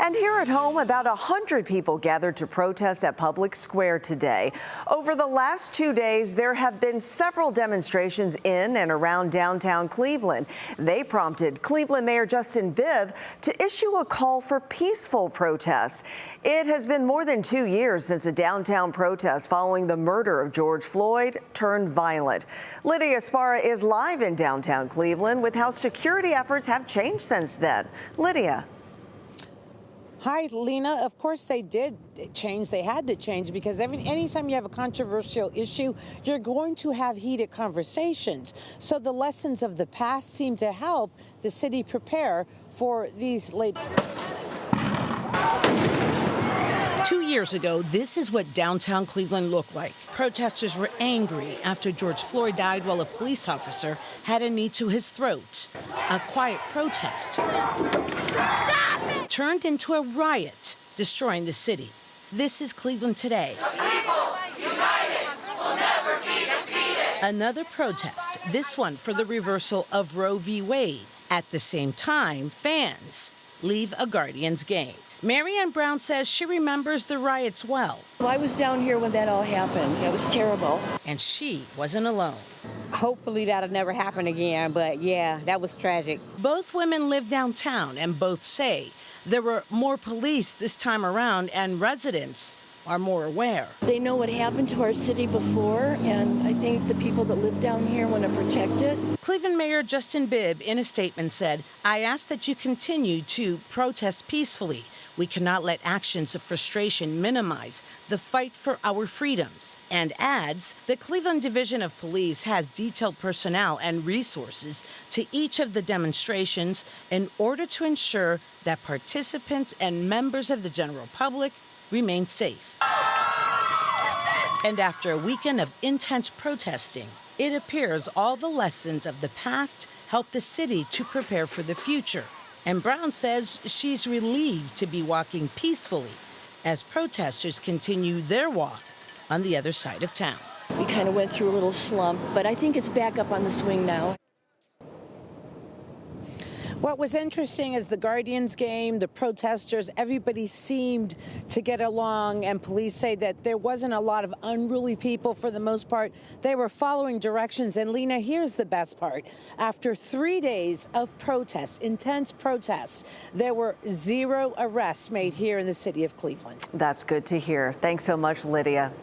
And here at home, about 100 people gathered to protest at Public Square today. Over the last 2 days, there have been several demonstrations in and around downtown Cleveland. They prompted Cleveland Mayor Justin Bibb to issue a call for peaceful protest. It has been more than 2 years since a downtown protest following the murder of George Floyd turned violent. Lydia Sparra is live in downtown Cleveland with how security efforts have changed since then. Lydia. Hi, Lena. Of course they did change. They had to change because anytime you have a controversial issue, you're going to have heated conversations. So the lessons of the past seem to help the city prepare for these latest. 2 years ago, this is what downtown Cleveland looked like. Protesters were angry after George Floyd died while a police officer had a knee to his throat. A quiet protest turned into a riot, destroying the city. This is Cleveland today. The people united will never be defeated. Another protest, this one for the reversal of Roe v. Wade. At the same time, fans leave a Guardians game. Mary Ann Brown says she remembers the riots well. I was down here when that all happened. It was terrible. And she wasn't alone. Hopefully that'll never happen again, but yeah, that was tragic. Both women live downtown and both say there were more police this time around and residents are more aware. They know what happened to our city before, and I think the people that live down here want to protect it. Cleveland Mayor Justin Bibb, in a statement, said, "I ask that you continue to protest peacefully. We cannot let actions of frustration minimize the fight for our freedoms," and adds, the Cleveland Division of Police has detailed personnel and resources to each of the demonstrations in order to ensure that participants and members of the general public remain safe. And after a weekend of intense protesting, it appears all the lessons of the past help the city to prepare for the future. And Brown says she's relieved to be walking peacefully as protesters continue their walk on the other side of town. We kind of went through a little slump, but I think it's back up on the swing now. What was interesting is the Guardians game, the protesters, everybody seemed to get along, and police say that there wasn't a lot of unruly people for the most part. They were following directions. And Lena, here's the best part. After 3 days of protests, intense protests, there were 0 arrests made here in the city of Cleveland. That's good to hear. Thanks so much, Lydia.